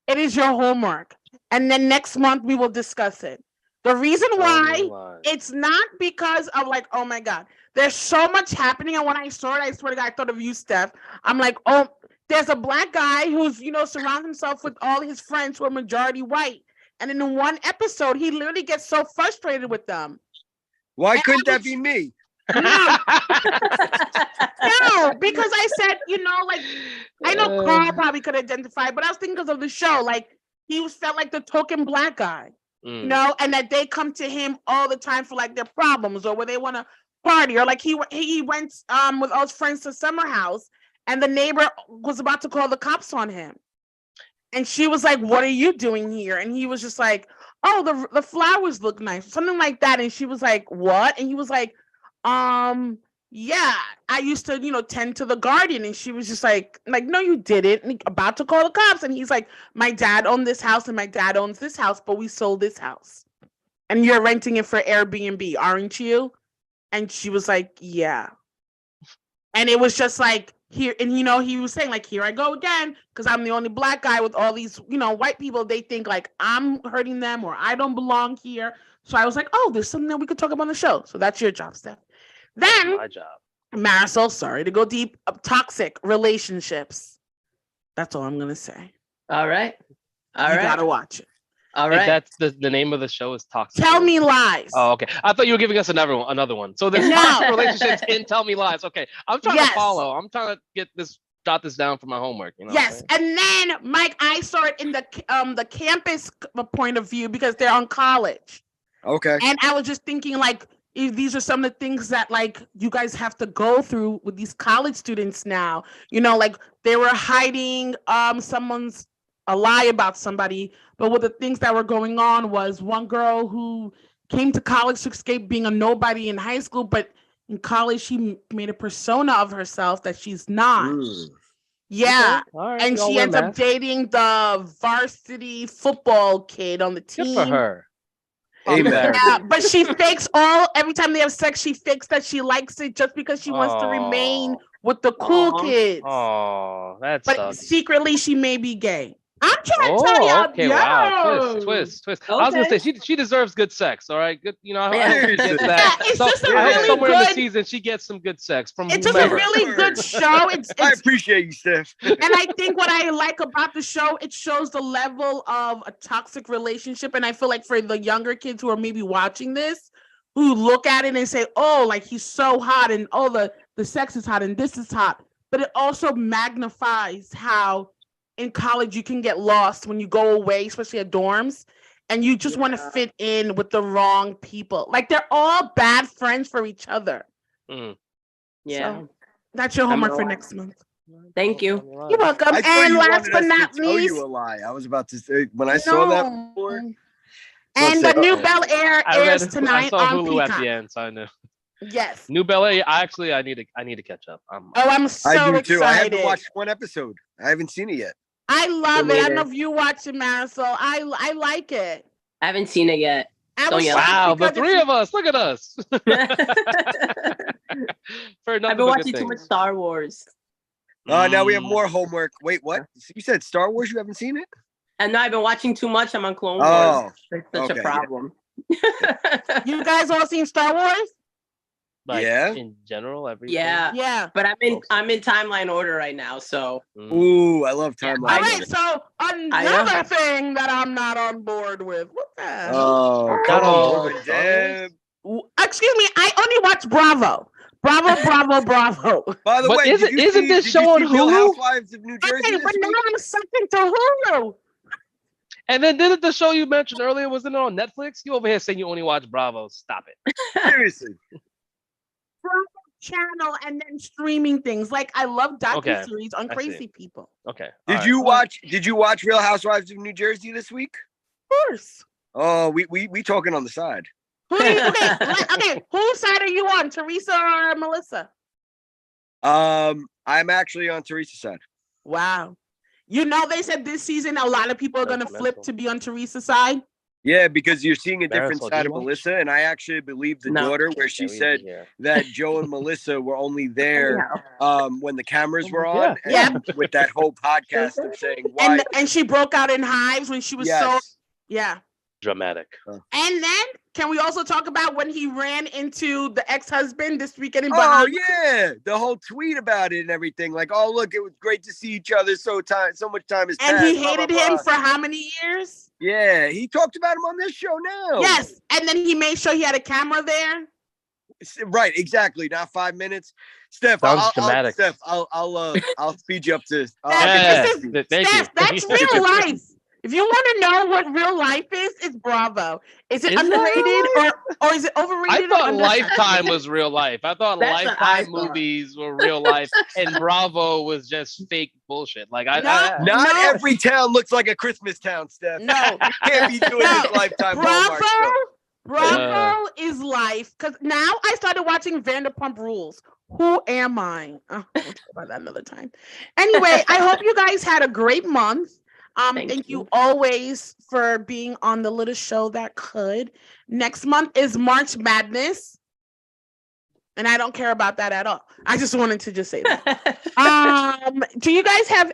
It is your homework. And then next month we will discuss it. The reason why it's not because of like, oh my God, there's so much happening. And when I saw it, I swear to God, I thought of you, Steph. I'm like, oh, there's a black guy who's, surrounds himself with all his friends who are majority white. And in one episode, he literally gets so frustrated with them. Why couldn't that be me? No, because I said, like, I know Carl probably could identify, but I was thinking because of the show, like, he felt like the token black guy, and that they come to him all the time for like their problems or where they want to party, or like he went with all his friends to summer house, and the neighbor was about to call the cops on him, and she was like, "What are you doing here?" And he was just like, "Oh, the flowers look nice," something like that, and she was like, "What?" And he was like, yeah, I used to, tend to the garden. And she was just like, no, you didn't. And about to call the cops. And he's like, my dad owned this house and my dad owns this house, but we sold this house. And you're renting it for Airbnb, aren't you? And she was like, yeah. And it was just like, here, and he was saying, like, here I go again, because I'm the only black guy with all these, white people. They think like I'm hurting them or I don't belong here. So I was like, oh, there's something that we could talk about on the show. So that's your job, Steph. Then my job. Marisol, sorry to go deep, toxic relationships. That's all I'm gonna say. All right. You gotta watch it. All right. That's the name of the show is Toxic. Tell Me Lies. Oh, okay. I thought you were giving us another one. So there's toxic relationships in Tell Me Lies. Okay. I'm trying to follow. I'm trying to jot this down for my homework. Yes. And then, Mike, I saw it in the campus point of view because they're on college. Okay. And I was just thinking, like, these are some of the things that like you guys have to go through with these college students now. Like they were hiding someone's a lie about somebody, but what the things that were going on was one girl who came to college to escape being a nobody in high school, but in college she made a persona of herself that she's not. Yeah. Okay. Right. And she ends up dating the varsity football kid on the team. Good for her. Yeah, but she fakes every time they have sex, she fakes that she likes it just because she wants to remain with the cool kids. Oh, that's but secretly she may be gay. I'm trying to tell y'all. Okay, wow. Twist. Okay. I was gonna say she deserves good sex. All right, good. I get that. It's just a really somewhere good. In the season, she gets some good sex from. It's just a really good show. It's I appreciate you, Steph. And I think what I like about the show, it shows the level of a toxic relationship. And I feel like for the younger kids who are maybe watching this, who look at it and say, "Oh, like he's so hot," and "Oh, the sex is hot," and "This is hot," but it also magnifies how. In college, you can get lost when you go away, especially at dorms, and you just want to fit in with the wrong people. Like they're all bad friends for each other. Yeah, so, that's your homework for next month. Thank you. You're welcome. And last but not least, you a lie. I was about to say when I saw that before. And the new Bel Air airs tonight I saw on Hulu Peacock. at the end, so I know. Yes. New Bel Air. I need to catch up. I'm so I do excited. too. I haven't watched one episode. I haven't seen it yet. I love it. I don't know if you watch it, Marisol. I like it. I haven't seen it yet. Wow, the three of us. Look at us. I've been watching too much Star Wars. Now we have more homework. Wait, what? You said Star Wars? You haven't seen it? And no, I've been watching too much. I'm on Clone Wars. It's such a problem. You guys all seen Star Wars? Like, in general, everything. Yeah. But I'm in timeline order right now, so. Ooh, I love timeline. All right, so another thing that I'm not on board with. What the hell? Oh, come on, Deb. Excuse me, I only watch Bravo. Bravo. By the way, isn't this show on Hulu? Housewives of New Jersey. Okay, but now I'm sucking to Hulu. And then didn't the show you mentioned earlier, wasn't it on Netflix? You over here saying you only watch Bravo. Stop it. Seriously. Channel and then streaming things. Like I love docuseries on crazy people. Okay. Did you watch Real Housewives of New Jersey this week? Of course. Oh, we talking on the side. Okay. Whose side are you on, Teresa or Melissa? I'm actually on Teresa's side. Wow. They said this season a lot of people are gonna flip to be on Teresa's side. Yeah, because you're seeing a different Marisol, side did of you watch? Melissa, and I actually believe the No. daughter where she Yeah, we said did hear. that Joe and Melissa were only there when the cameras were on, Yeah. and with that whole podcast of saying why. And she broke out in hives when she was so yeah. Dramatic. And then can we also talk about when he ran into the ex-husband this weekend in Oh Bahamas? yeah, the whole tweet about it and everything. Like, oh look, it was great to see each other. So much time has passed. And he blah, blah, hated him blah. for how many years? Yeah, he talked about him on this show now. Yes, and then he made sure he had a camera there. Right, exactly. Not 5 minutes. Steph, Sounds dramatic. I'll speed you up to. Steph, Thank Steph, you. that's real life. If you want to know what real life is, it's Bravo. Is it Is it underrated or is it overrated? I thought or Lifetime was real life. I thought That's what I Lifetime thought. movies were real life, and Bravo was just fake bullshit. Like No. Not every town looks like a Christmas town, Steph. No, You can't be doing this Lifetime Hallmark stuff. Bravo is life. Because now I started watching Vanderpump Rules. Who am I? We'll talk about that another time. Anyway, I hope you guys had a great month. Thank you always for being on the little show that could. Next month is March Madness. And I don't care about that at all. I just wanted to just say that. Do you guys have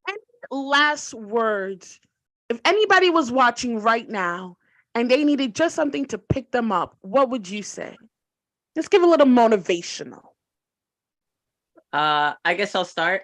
any last words? If anybody was watching right now and they needed just something to pick them up, what would you say? Just give a little motivational. I guess I'll start.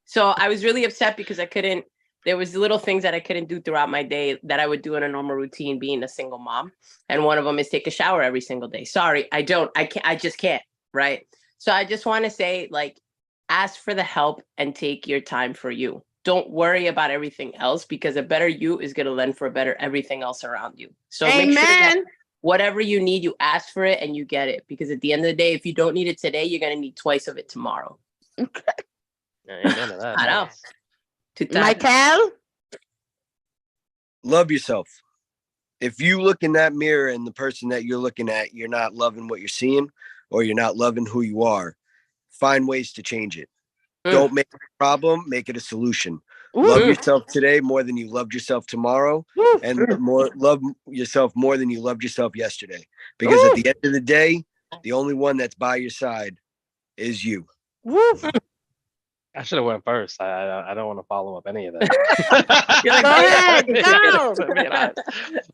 So I was really upset because there was little things that I couldn't do throughout my day that I would do in a normal routine being a single mom. And one of them is take a shower every single day. Sorry, I just can't. Right. So I just want to say, like, ask for the help and take your time for you. Don't worry about everything else, because a better you is going to lend for a better everything else around you. So make sure that whatever you need, you ask for it and you get it. Because at the end of the day, if you don't need it today, you're going to need twice of it tomorrow. Okay. None of that. I know. Michael? Love yourself. If you look in that mirror and the person that you're looking at, you're not loving what you're seeing, or you're not loving who you are, find ways to change it. Don't make it a problem, make it a solution. Love yourself today more than you loved yourself tomorrow, and love yourself more than you loved yourself yesterday. Because at the end of the day, the only one that's by your side is you. I should have went first. I don't want to follow up any of that. You're like, go ahead, go.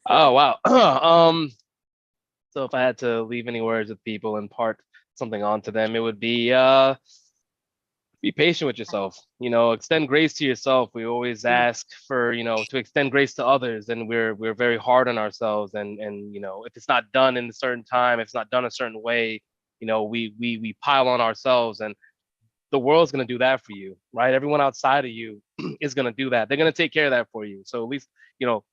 Oh wow. So if I had to leave any words with people, impart something onto them, it would be patient with yourself. Extend grace to yourself. We always ask for to extend grace to others, and we're very hard on ourselves. And if it's not done in a certain time, if it's not done a certain way, we pile on ourselves, and the world's going to do that for you, right? Everyone outside of you is going to do that. They're going to take care of that for you. So at least,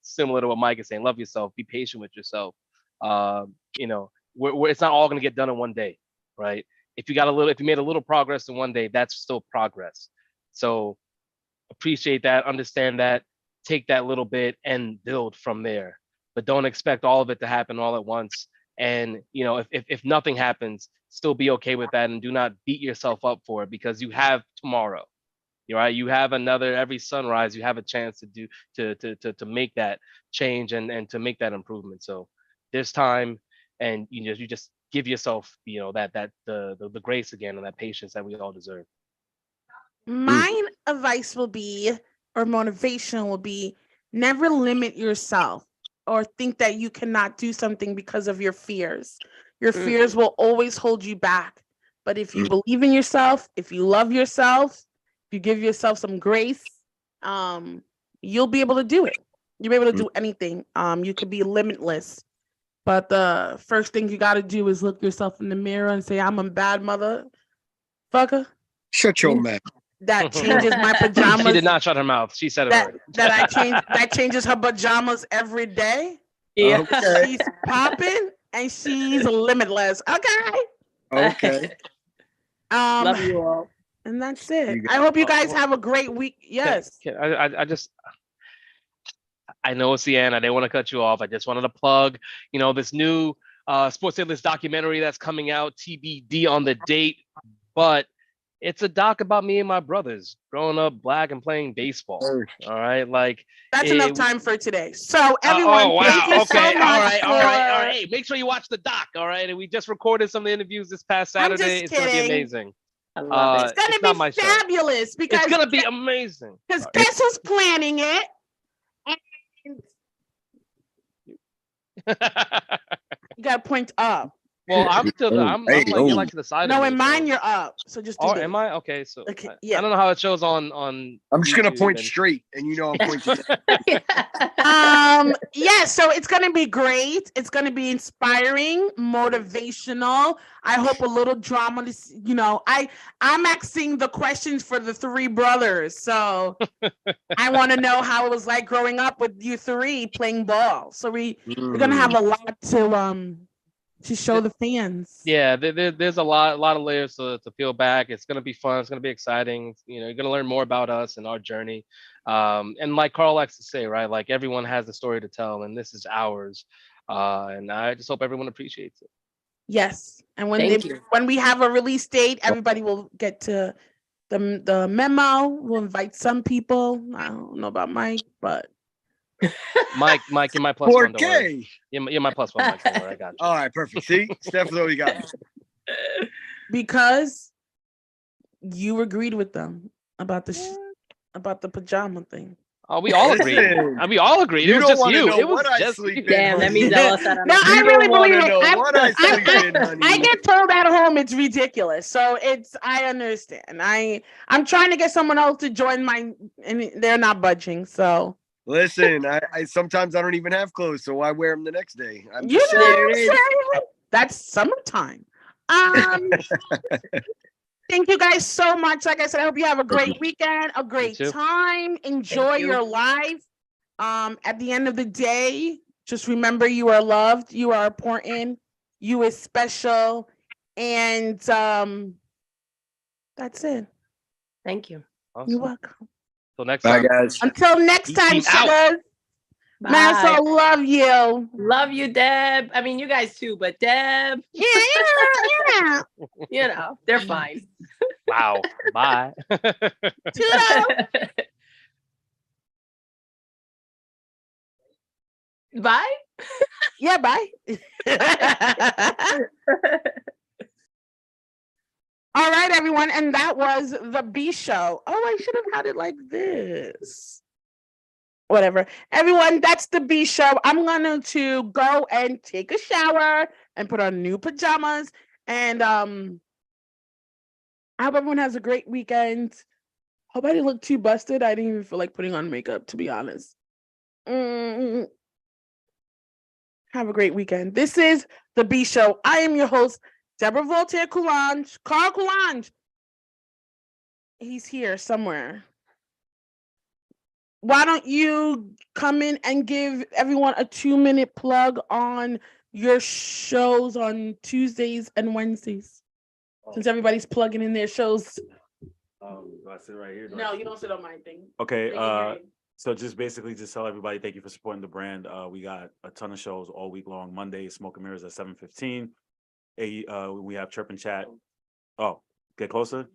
similar to what Mike is saying, love yourself, be patient with yourself. It's not all going to get done in one day, right? If you made a little progress in one day, that's still progress. So appreciate that, understand that, take that little bit and build from there. But don't expect all of it to happen all at once. And if nothing happens, still be okay with that, and do not beat yourself up for it, because you have tomorrow. Right? You have every sunrise, you have a chance to make that change and to make that improvement. So there's time, and you just give yourself the grace again and that patience that we all deserve. Mine advice will be, or motivation will be, never limit yourself or think that you cannot do something because of your fears. Your fears will always hold you back. But if you believe in yourself, if you love yourself, if you give yourself some grace, you'll be able to do it. You'll be able to do anything. You could be limitless. But the first thing you got to do is look yourself in the mirror and say, I'm a bad motherfucker. Shut your mouth. That changes my pajamas. She did not shut her mouth. She said it already. That changes her pajamas every day. Yeah. Okay. She's popping and she's limitless. Okay. Love you all. And that's it. I hope you guys have a great week. Yes. I know it's the end. I didn't want to cut you off. I just wanted to plug, this new Sports Analyst documentary that's coming out, TBD on the date, but It's a doc about me and my brothers growing up black and playing baseball. All right, like That's enough it- time for today. So everyone, oh thank wow, you okay, so much all right, for. all right, all right. Hey, make sure you watch the doc. All right, and we just recorded some of the interviews this past I'm just Saturday. It's gonna be kidding. amazing. I love it. It's gonna not my be show. fabulous because It's gonna be amazing. because guess who's planning it? And you gotta point up. Well, I'm to the I'm like you're like to the side No, of me. in mine so- you're up. So just do Oh, this. am I? Okay, so Okay, I yeah. don't know how it shows on. I'm just gonna YouTube point and- straight, and you know I'm pointing. Yeah, so it's gonna be great. It's gonna be inspiring, motivational. I hope a little drama. I'm asking the questions for the three brothers, so I want to know how it was like growing up with you three playing ball. So we're gonna have a lot to show the fans. Yeah, there's a lot of layers to peel back. It's gonna be fun. It's gonna be exciting. You're gonna learn more about us and our journey. And like Carl likes to say, right? Like everyone has a story to tell, and this is ours. And I just hope everyone appreciates it. Yes, and Thank you. when we have a release date, everybody will get to the memo. We'll invite some people. I don't know about Mike, but Mike, you're my plus one. Don't worry. 4K. You're my plus one, Mike. Don't worry, I got you. All right, perfect. See, Steph already got it. because you agreed with them about the pajama thing. Oh, we all agreed. Listen, We all agreed. you It was don't just wanna you. know It was what I just sleep you. in. Damn, that means I lost out on No, that. I You really don't wanna believe it. know what I sleep in, honey. I get told at home it's ridiculous, so I understand. I'm trying to get someone else to join and they're not budging. So Listen, I sometimes I don't even have clothes, so I wear them the next day. I'm you just know saying. what I'm saying? That's summertime. Thank you guys so much. Like I said, I hope you have a great weekend, a great too. time. Enjoy you. your life. At the end of the day, just remember you are loved, you are important, you is special, and that's it. Thank you. Awesome. You're welcome. Till next Bye, time. guys. Until next time, Peace out. sugars. Bye. Master, love you. Love you, Deb. I mean, you guys too, but Deb, Yeah. they're fine. Wow. Bye. Toodles. Bye. Yeah, bye. All right, everyone. And that was the B show. Oh, I should have had it like this. Whatever. Everyone, that's the B show. I'm going to go and take a shower and put on new pajamas. And I hope everyone has a great weekend. Hope I didn't look too busted. I didn't even feel like putting on makeup, to be honest. Have a great weekend. This is the B Show. I am your host, Deborah Voltaire Coulange. Carl Coulange. He's here somewhere. Why don't you come in and give everyone a 2-minute plug on your shows on Tuesdays and Wednesdays? Since everybody's plugging in their shows. Do I sit right here? No, you don't sit on my thing. Okay. They can hear you. So just basically just tell everybody thank you for supporting the brand. We got a ton of shows all week long. Monday, Smoke and Mirrors at 7:15. We have Chirp and Chat. Oh, get closer.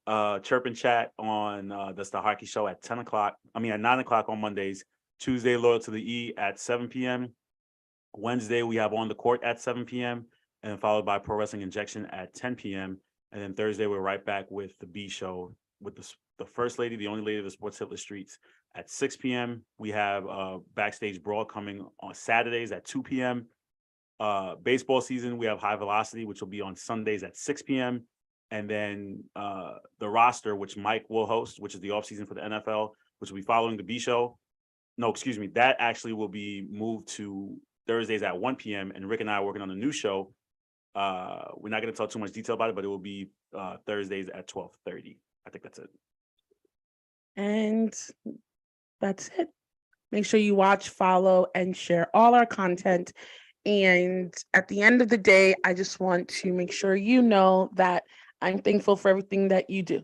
Chirp and Chat on that's the hockey show at 10 o'clock. I mean at 9 o'clock on Mondays. Tuesday, Loyal to the E at 7 p.m. Wednesday, we have On the Court at 7 p.m. and then followed by Pro Wrestling Injection at 10 p.m. And then Thursday, we're right back with the B show with the first lady, the only lady of the Sports Hitler Streets at 6 p.m. We have Backstage Brawl coming on Saturdays at 2 p.m. Baseball season, we have High Velocity, which will be on Sundays at 6 p.m. And then the roster, which Mike will host, which is the offseason for the NFL, which will be following the B show. No, excuse me. That actually will be moved to Thursdays at 1 p.m. And Rick and I are working on a new show. We're not going to talk too much detail about it, but it will be Thursdays at 12:30. I think that's it. And that's it. Make sure you watch, follow, and share all our content. And at the end of the day, I just want to make sure you know that I'm thankful for everything that you do.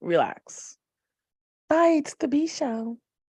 Relax. Bye. It's the B Show.